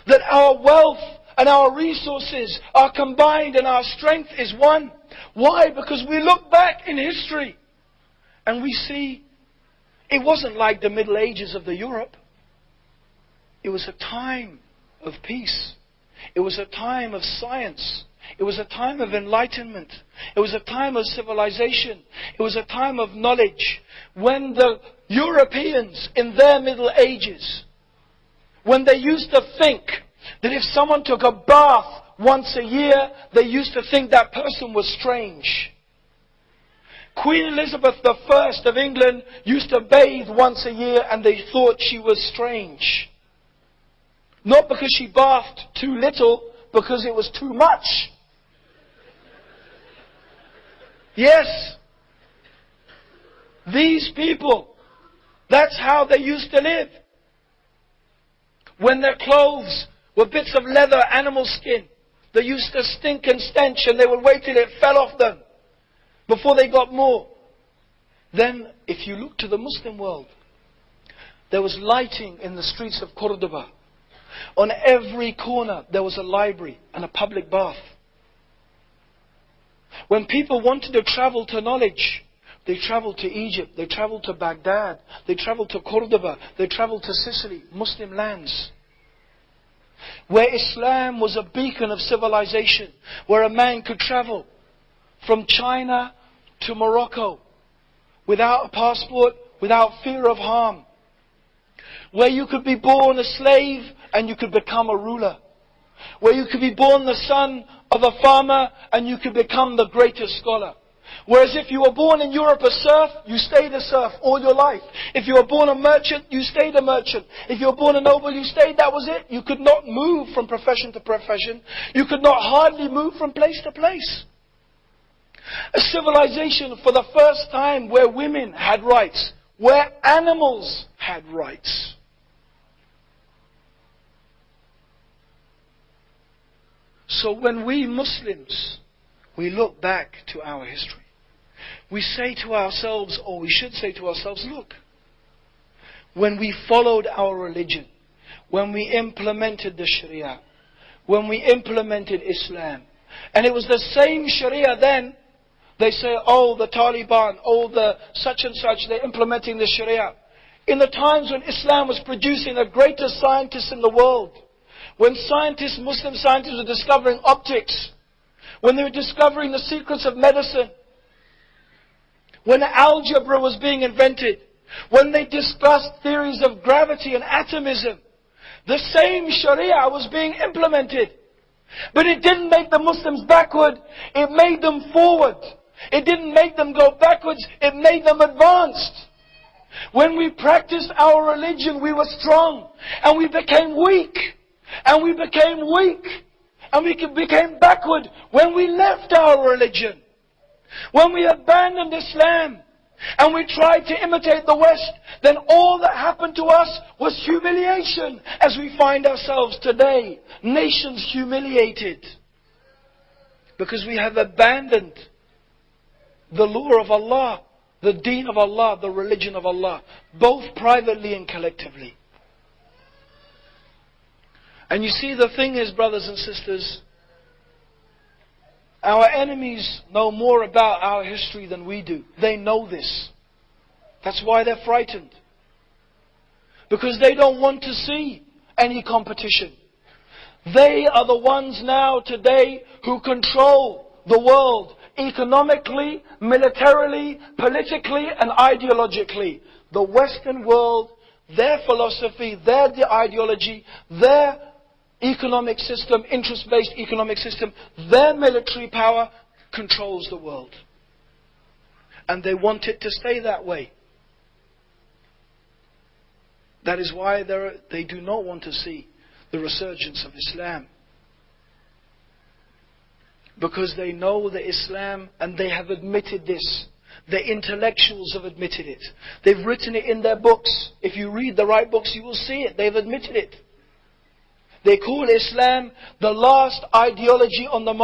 that our wealth and our resources are combined and our strength is one. Why? Because we look back in history and we see it wasn't like the Middle Ages of the Europe. It was a time of peace. It was a time of science. It was a time of enlightenment. It was a time of civilization. It was a time of knowledge. When the Europeans in their Middle Ages, when they used to think that if someone took a bath once a year, they used to think that person was strange. Queen Elizabeth I of England used to bathe once a year and they thought she was strange. Not because she bathed too little, because it was too much. Yes. These people, that's how they used to live. When their clothes were bits of leather, animal skin, they used to stink and stench and they would wait till it fell off them before they got more. Then, if you look to the Muslim world, there was lighting in the streets of Cordoba. On every corner there was a library and a public bath. When people wanted to travel to knowledge, they traveled to Egypt, they traveled to Baghdad, they traveled to Cordoba, they traveled to Sicily, Muslim lands. Where Islam was a beacon of civilization, where a man could travel from China to Morocco without a passport, without fear of harm. Where you could be born a slave and you could become a ruler. Where you could be born the son of a farmer and you could become the greatest scholar. Whereas if you were born in Europe a serf, you stayed a serf all your life. If you were born a merchant, you stayed a merchant. If you were born a noble, you stayed, that was it. You could not move from profession to profession. You could not hardly move from place to place. A civilization for the first time where women had rights, where animals had rights. So when we Muslims, we look back to our history, we say to ourselves, or we should say to ourselves, look, when we followed our religion, when we implemented the Sharia, when we implemented Islam, and it was the same Sharia then, they say, oh, the Taliban, oh, the such and such, they're implementing the Sharia. In the times when Islam was producing the greatest scientists in the world, when scientists, Muslim scientists were discovering optics, when they were discovering the secrets of medicine, when algebra was being invented, when they discussed theories of gravity and atomism, the same Sharia was being implemented. But it didn't make the Muslims backward, it made them forward. It didn't make them go backwards, it made them advanced. When we practiced our religion, we were strong, and we became weak. And we became weak. And we became backward when we left our religion. When we abandoned Islam and we tried to imitate the West, then all that happened to us was humiliation, as we find ourselves today. Nations humiliated. Because we have abandoned the law of Allah, the deen of Allah, the religion of Allah, both privately and collectively. And you see, the thing is, brothers and sisters, our enemies know more about our history than we do. They know this. That's why they're frightened. Because they don't want to see any competition. They are the ones now today who control the world economically, militarily, politically and ideologically. The Western world, their philosophy, their ideology, their economic system, interest-based economic system, their military power controls the world. And they want it to stay that way. That is why they do not want to see the resurgence of Islam. Because they know that Islam, and they have admitted this. The intellectuals have admitted it. They've written it in their books. If you read the right books, you will see it. They've admitted it. They call Islam the last ideology on the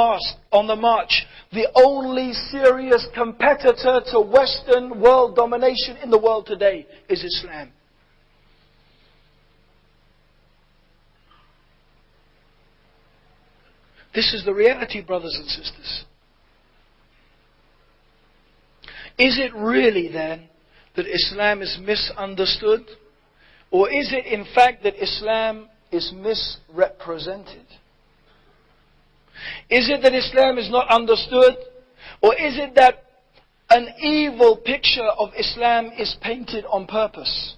march. The only serious competitor to Western world domination in the world today is Islam. This is the reality, brothers and sisters. Is it really then that Islam is misunderstood? Or is it in fact that Islam is misrepresented? Is it that Islam is not understood? Or is it that an evil picture of Islam is painted on purpose?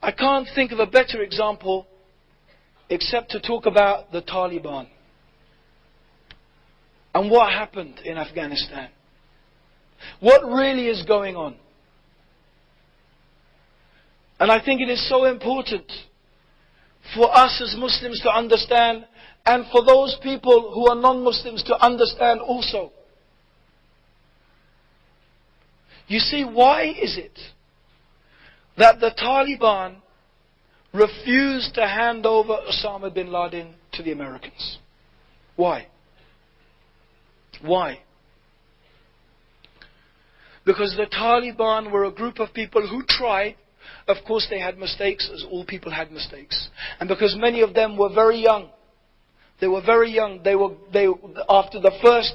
I can't think of a better example except to talk about the Taliban and what happened in Afghanistan. What really is going on? And I think it is so important for us as Muslims to understand, and for those people who are non-Muslims to understand also. You see, why is it that the Taliban refused to hand over Osama bin Laden to the Americans? Why? Why? Because the Taliban were a group of people who tried. Of course they had mistakes, as all people had mistakes. And because many of them were very young. They were very young. After the first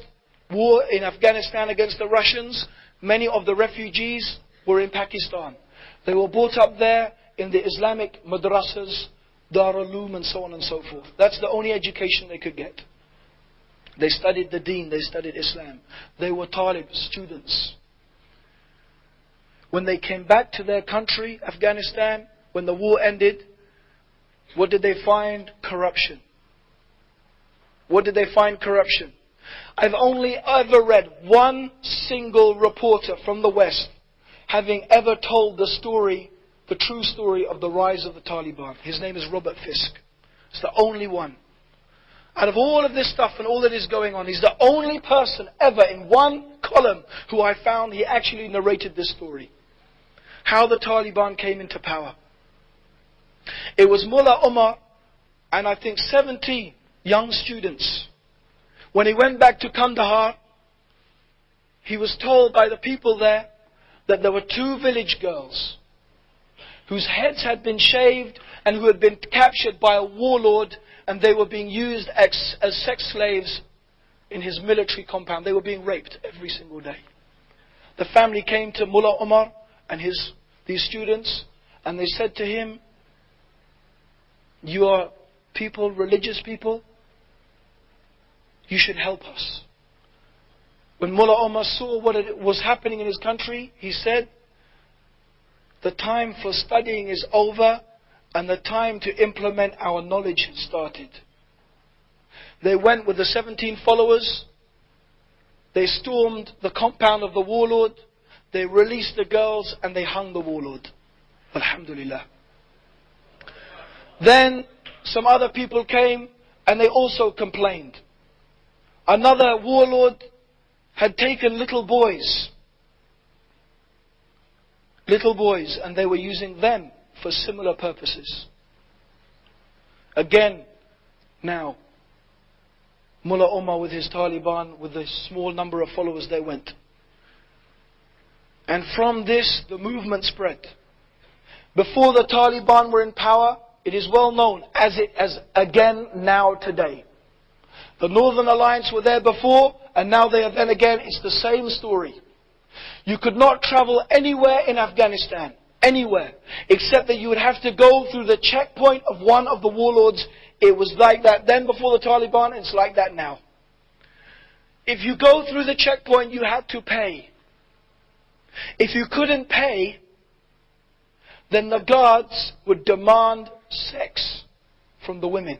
war in Afghanistan against the Russians, many of the refugees were in Pakistan. They were brought up there in the Islamic madrasas, Darul-Uloom and so on and so forth. That's the only education they could get. They studied the deen, they studied Islam. They were Talib students. When they came back to their country, Afghanistan, when the war ended, what did they find? Corruption. What did they find? Corruption. I've only ever read one single reporter from the West having ever told the story, the true story of the rise of the Taliban. His name is Robert Fisk. It's the only one. Out of all of this stuff and all that is going on, he's the only person ever in one column who I found he actually narrated this story. How the Taliban came into power. It was Mullah Omar and I think 70 young students. When he went back to Kandahar, he was told by the people there that there were 2 village girls whose heads had been shaved and who had been captured by a warlord, and they were being used as sex slaves in his military compound. They were being raped every single day. The family came to Mullah Omar and these students, and they said to him, "You are people, religious people, you should help us." When Mullah Omar saw what was happening in his country, he said, "The time for studying is over and the time to implement our knowledge has started." They went with the 17 followers. They stormed the compound of the warlord. They released the girls and they hung the warlord. Alhamdulillah. Then some other people came and they also complained. Another warlord had taken little boys, and they were using them for similar purposes. Again, now, Mullah Omar with his Taliban, with a small number of followers, they went. And from this, the movement spread. Before the Taliban were in power, it is well known as again now today. The Northern Alliance were there before, and now they are then again. It's the same story. You could not travel anywhere in Afghanistan, anywhere, except that you would have to go through the checkpoint of one of the warlords. It was like that then before the Taliban, it's like that now. If you go through the checkpoint, you had to pay. If you couldn't pay, then the guards would demand sex from the women.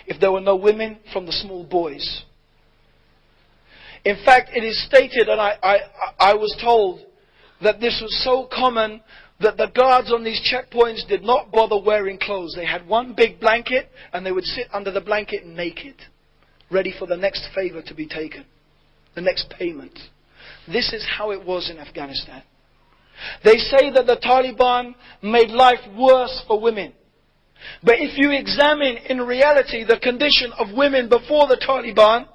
If there were no women, from the small boys. In fact, it is stated, and I was told, that this was so common that the guards on these checkpoints did not bother wearing clothes. They had one big blanket and they would sit under the blanket naked, ready for the next favor to be taken, the next payment. This is how it was in Afghanistan. They say that the Taliban made life worse for women. But if you examine in reality the condition of women before the Taliban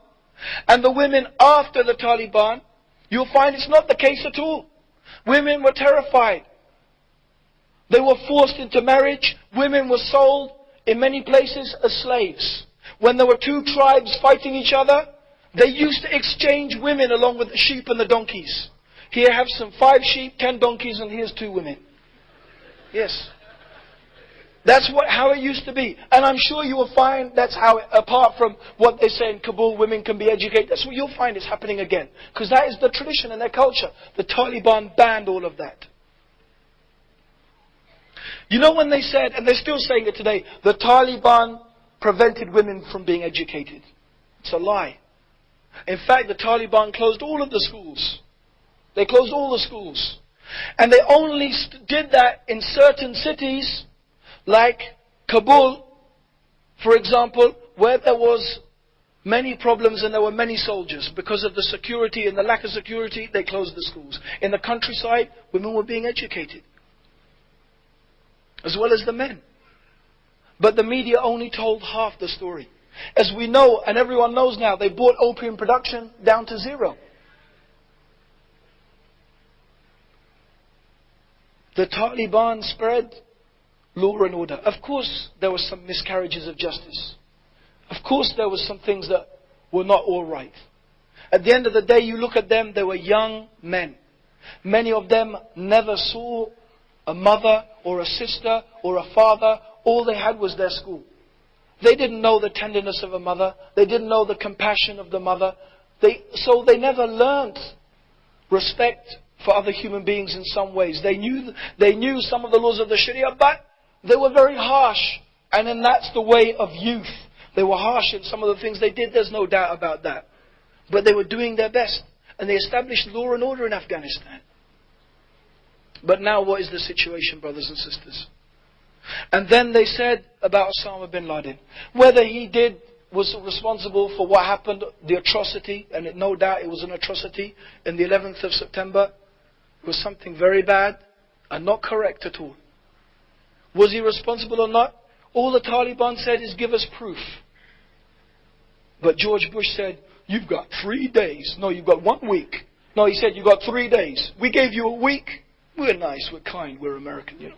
and the women after the Taliban, you'll find it's not the case at all. Women were terrified. They were forced into marriage. Women were sold in many places as slaves. When there were two tribes fighting each other, they used to exchange women along with the sheep and the donkeys. Here have some 5 sheep, 10 donkeys, and here's 2 women. Yes. That's how it used to be. And I'm sure you will find that's how, apart from what they say in Kabul, women can be educated, that's what you'll find is happening again. Because that is the tradition and their culture. The Taliban banned all of that. You know when they said, and they're still saying it today, the Taliban prevented women from being educated. It's a lie. In fact, the Taliban closed all of the schools. They closed all the schools. And they only did that in certain cities, like Kabul, for example, where there was many problems and there were many soldiers. Because of the security and the lack of security, they closed the schools. In the countryside, women were being educated, as well as the men. But the media only told half the story. As we know, and everyone knows now, they brought opium production down to 0. The Taliban spread law and order. Of course, there were some miscarriages of justice. Of course, there were some things that were not all right. At the end of the day, you look at them, they were young men. Many of them never saw a mother or a sister or a father. All they had was their school. They didn't know the tenderness of a mother. They didn't know the compassion of the mother. So they never learned respect for other human beings in some ways. They knew some of the laws of the Sharia, but they were very harsh. And then that's the way of youth. They were harsh in some of the things they did. There's no doubt about that. But they were doing their best. And they established law and order in Afghanistan. But now what is the situation, brothers and sisters? And then they said about Osama bin Laden, whether he was responsible for what happened, the atrocity, and no doubt it was an atrocity, in the 11th of September, it was something very bad and not correct at all. Was he responsible or not? All the Taliban said is give us proof. But George Bush said, you've got 3 days. No, you've got 1 week. No, he said, you've got 3 days. We gave you a week. We're nice, we're kind, we're American, you know.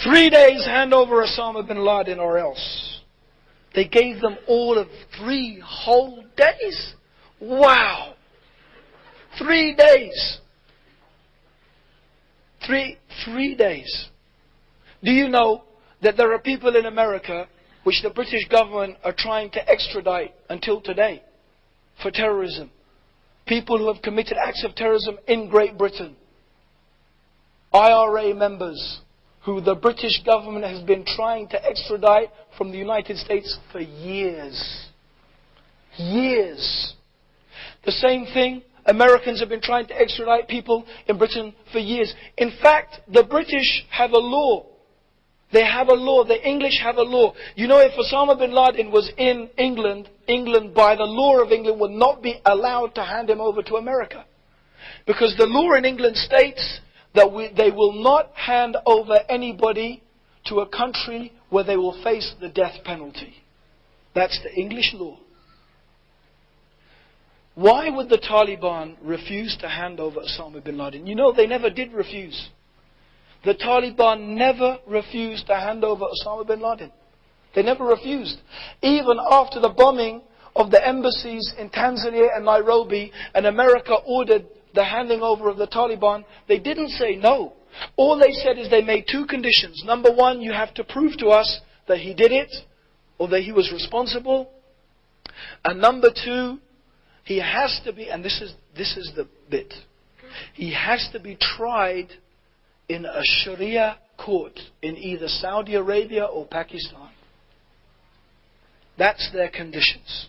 3 days, hand over Osama bin Laden or else. They gave them all of 3 whole days. Wow. 3 days. Three days. Do you know that there are people in America which the British government are trying to extradite until today for terrorism? People who have committed acts of terrorism in Great Britain. IRA members who the British government has been trying to extradite from the United States for years. Years. The same thing, Americans have been trying to extradite people in Britain for years. In fact, the British have a law. They have a law. The English have a law. You know, if Osama bin Laden was in England, England by the law of England would not be allowed to hand him over to America. Because the law in England states that they will not hand over anybody to a country where they will face the death penalty. That's the English law. Why would the Taliban refuse to hand over Osama bin Laden? You know, they never did refuse. The Taliban never refused to hand over Osama bin Laden. They never refused. Even after the bombing of the embassies in Tanzania and Nairobi, and America ordered the handing over of the Taliban, they didn't say no. All they said is they made 2 conditions. Number 1, you have to prove to us that he did it, or that he was responsible. And number 2, he has to be, and this is the bit, he has to be tried in a Sharia court in either Saudi Arabia or Pakistan. That's their conditions.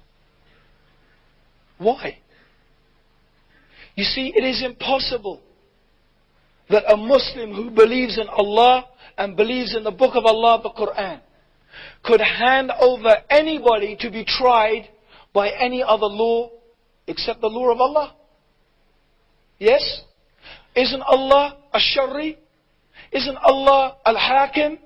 Why? You see, it is impossible that a Muslim who believes in Allah and believes in the book of Allah, the Quran, could hand over anybody to be tried by any other law except the law of Allah. Yes? Isn't Allah Ash-Shari? Isn't Allah Al-Hakim?